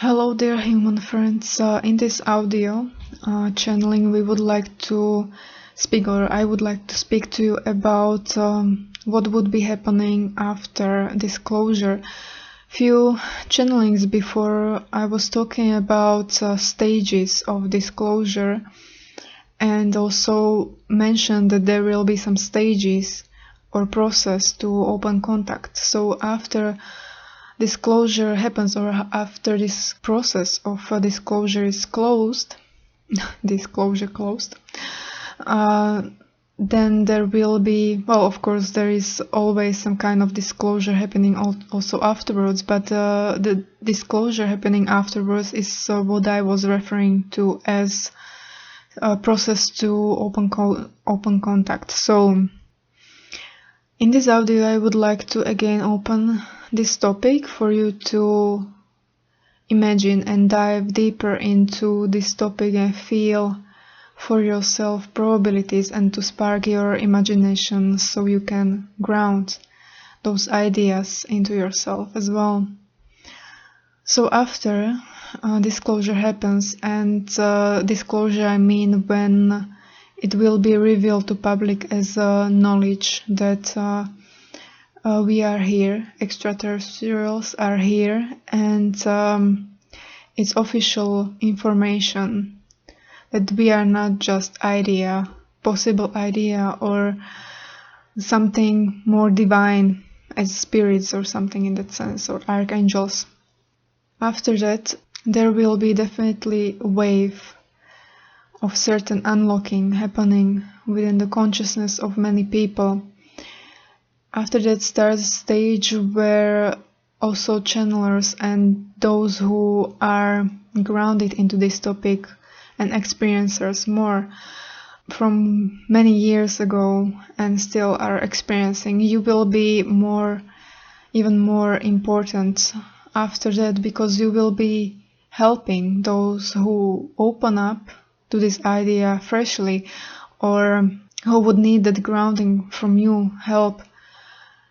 Hello dear human friends, in this audio channeling we would like to speak, or I would like to speak to you about what would be happening after disclosure. Few channelings before I was talking about stages of disclosure, and also mentioned that there will be some stages or process to open contact. So after disclosure happens, or after this process of disclosure is closed, disclosure closed, then there will be, well, of course there is always some kind of disclosure happening also afterwards, but the disclosure happening afterwards is what I was referring to as a process to open contact. So in this audio I would like to again open this topic for you to imagine and dive deeper into this topic and feel for yourself probabilities, and to spark your imagination so you can ground those ideas into yourself as well. So after disclosure happens, and disclosure I mean when it will be revealed to public as knowledge that we are here, extraterrestrials are here, and it's official information that we are not just possible idea, or something more divine as spirits or something in that sense, or archangels. After that, there will be definitely a wave of certain unlocking happening within the consciousness of many people. After that starts a stage where also channelers and those who are grounded into this topic and experiencers more from many years ago and still are experiencing, you will be even more important after that, because you will be helping those who open up to this idea freshly, or who would need that grounding from you help.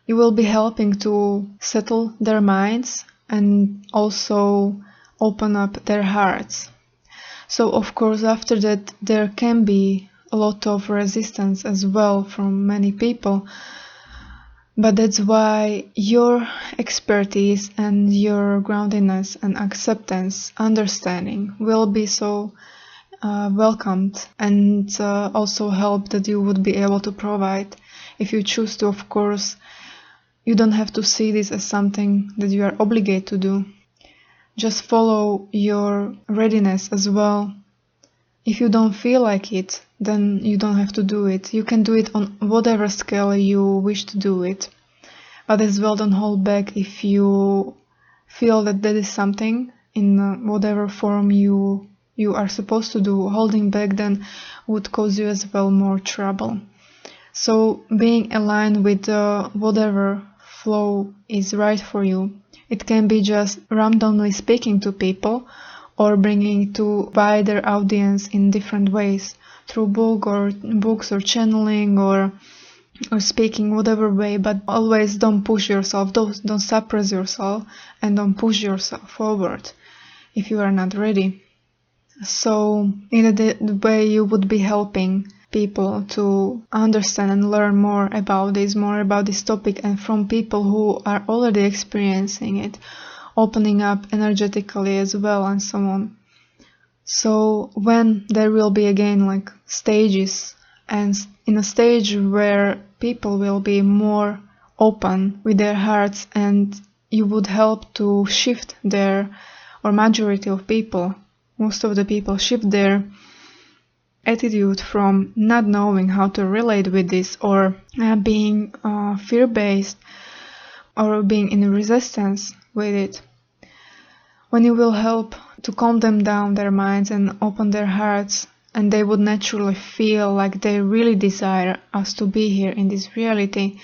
You will be helping to settle their minds and also open up their hearts. So of course after that there can be a lot of resistance as well from many people, but that's why your expertise and your groundedness and acceptance, understanding will be so welcomed, and also help that you would be able to provide if you choose to. Of course, you don't have to see this as something that you are obligated to do. Just follow your readiness as well. If you don't feel like it, then you don't have to do it. You can do it on whatever scale you wish to do it. But as well, don't hold back if you feel that that is something in whatever form you are supposed to do. Holding back then would cause you as well more trouble. So being aligned with whatever flow is right for you. It can be just randomly speaking to people, or bringing to wider audience in different ways, through books or channeling or speaking, whatever way. But always don't push yourself, don't suppress yourself, and don't push yourself forward if you are not ready. So in a way you would be helping people to understand and learn more about this topic, and from people who are already experiencing it, opening up energetically as well, and so on. So when there will be again like stages, and in a stage where people will be more open with their hearts, and you would help to shift or majority of people, most of the people, shift their attitude from not knowing how to relate with this, or being fear-based, or being in resistance with it. When you will help to calm them down, their minds, and open their hearts, and they would naturally feel like they really desire us to be here in this reality,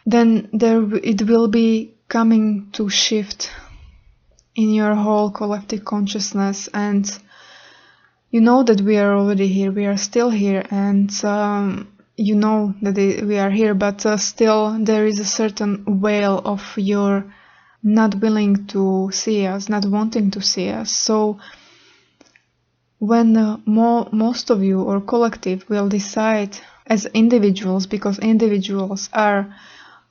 then it will be coming to shift in your whole collective consciousness, and you know that we are already here, we are still here, and you know that we are here, but still there is a certain veil of your not willing to see us, not wanting to see us. So when most of you or collective will decide as individuals, because individuals are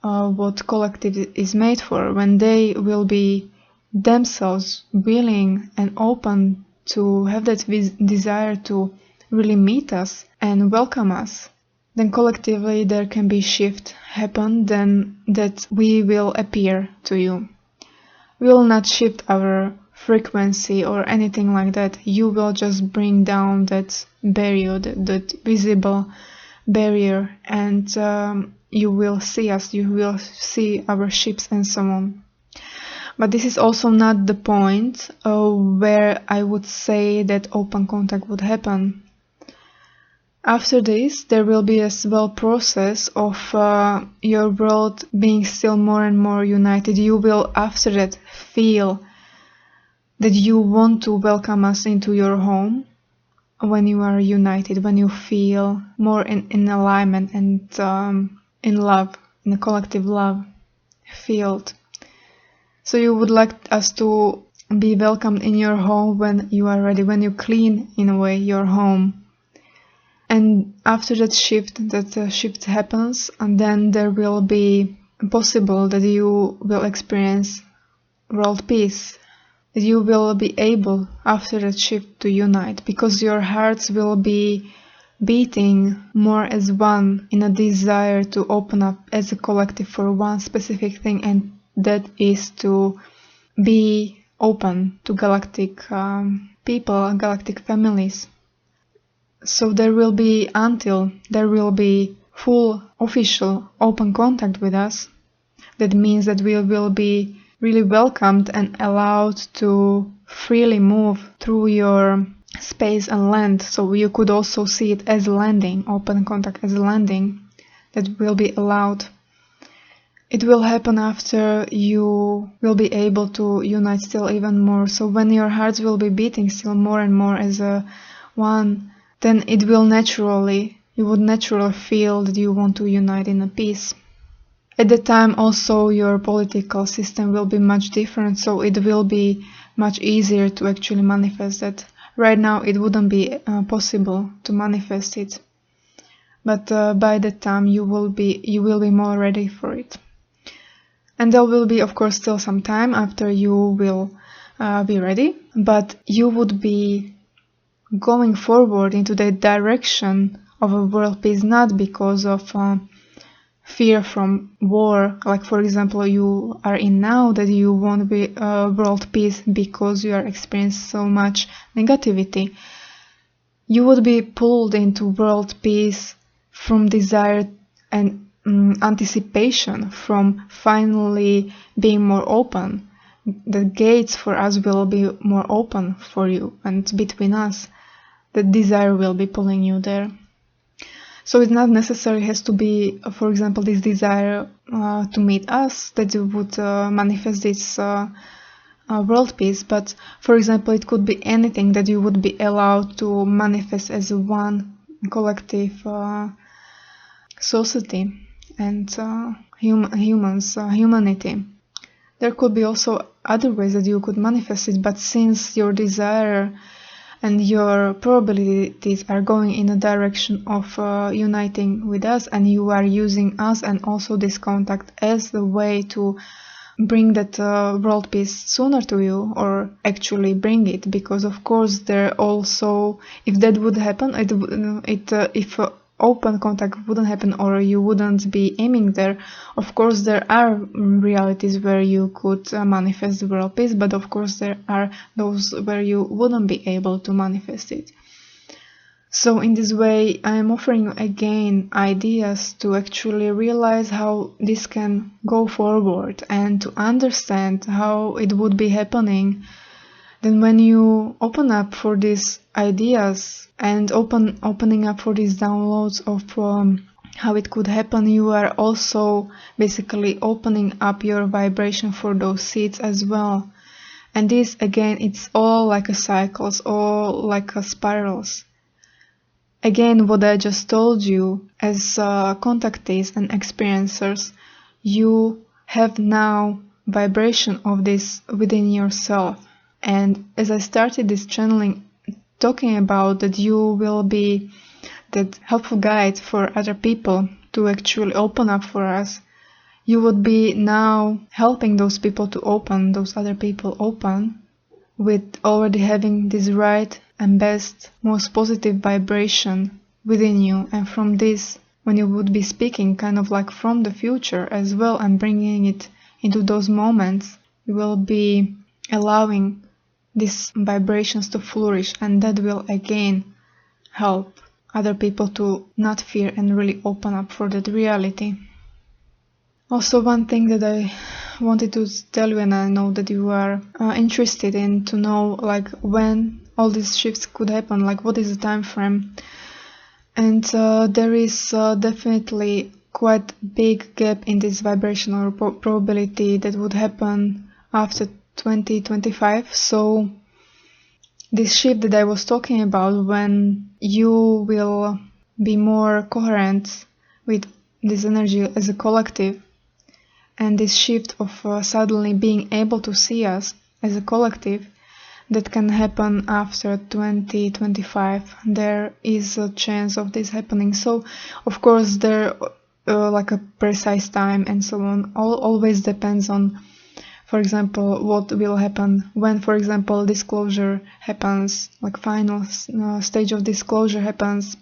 what collective is made for, when they will be themselves willing and open to have that desire to really meet us and welcome us, then collectively there can be shift happen, then that we will appear to you. We will not shift our frequency or anything like that. You will just bring down that barrier, that visible barrier, and you will see us, you will see our ships and so on. But this is also not the point where I would say that open contact would happen. After this, there will be as well process of your world being still more and more united. You will after that feel that you want to welcome us into your home when you are united, when you feel more in alignment and in love, in a collective love field. So you would like us to be welcomed in your home when you are ready, when you clean in a way your home. And after that shift happens, and then there will be possible that you will experience world peace, that you will be able after that shift to unite, because your hearts will be beating more as one in a desire to open up as a collective for one specific thing, and that is to be open to galactic people, galactic families. So there will be, until there will be full official open contact with us, that means that we will be really welcomed and allowed to freely move through your space and land. So you could also see it as landing, open contact as landing, that will be allowed. It will happen after you will be able to unite still even more. So when your hearts will be beating still more and more as a one, then it will you would naturally feel that you want to unite in a peace. At the time also your political system will be much different, so it will be much easier to actually manifest that. Right now it wouldn't be possible to manifest it, but by that time you will be more ready for it. And there will be of course still some time after you will be ready, but you would be going forward into the direction of a world peace, not because of fear from war, like for example you are in now, that you won't be world peace because you are experiencing so much negativity. You would be pulled into world peace from desire and anticipation, from finally being more open. The gates for us will be more open for you and between us. The desire will be pulling you there. So it not necessarily has to be, for example, this desire to meet us that would manifest this world peace, but for example it could be anything that you would be allowed to manifest as one collective society and humanity. There could be also other ways that you could manifest it, but since your desire and your probabilities are going in a direction of uniting with us, and you are using us and also this contact as the way to bring that world peace sooner to you, or actually bring it, because of course there also, if that would happen, if open contact wouldn't happen or you wouldn't be aiming there, of course there are realities where you could manifest the world peace, but of course there are those where you wouldn't be able to manifest it. So in this way I am offering again ideas to actually realize how this can go forward and to understand how it would be happening. Then when you open up for these ideas and opening up for these downloads of how it could happen, you are also basically opening up your vibration for those seeds as well. And this again, it's all like a cycles, all like a spirals. Again, what I just told you as contactees and experiencers, you have now vibration of this within yourself. And as I started this channeling, talking about that you will be that helpful guide for other people to actually open up for us, you would be now helping those people to open, those other people open, with already having this right and best, most positive vibration within you. And from this, when you would be speaking kind of like from the future as well and bringing it into those moments, you will be allowing these vibrations to flourish, and that will again help other people to not fear and really open up for that reality. Also, one thing that I wanted to tell you, and I know that you are interested in to know like when all these shifts could happen, like what is the time frame. And there is definitely quite big gap in this vibrational probability that would happen after 2025. So this shift that I was talking about, when you will be more coherent with this energy as a collective, and this shift of suddenly being able to see us as a collective, that can happen after 2025. There is a chance of this happening. So of course there like a precise time and so on always depends on, for example, what will happen when, for example, disclosure happens, like final stage of disclosure happens,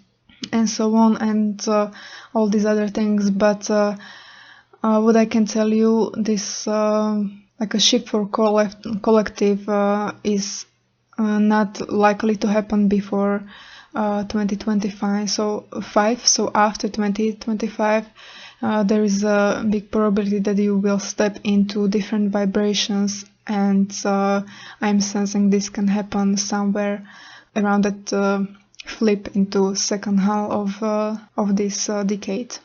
and so on, and all these other things. But what I can tell you, this like a shift for collective is not likely to happen before 2025. So after 2025, there is a big probability that you will step into different vibrations, and I'm sensing this can happen somewhere around that flip into second half of this decade.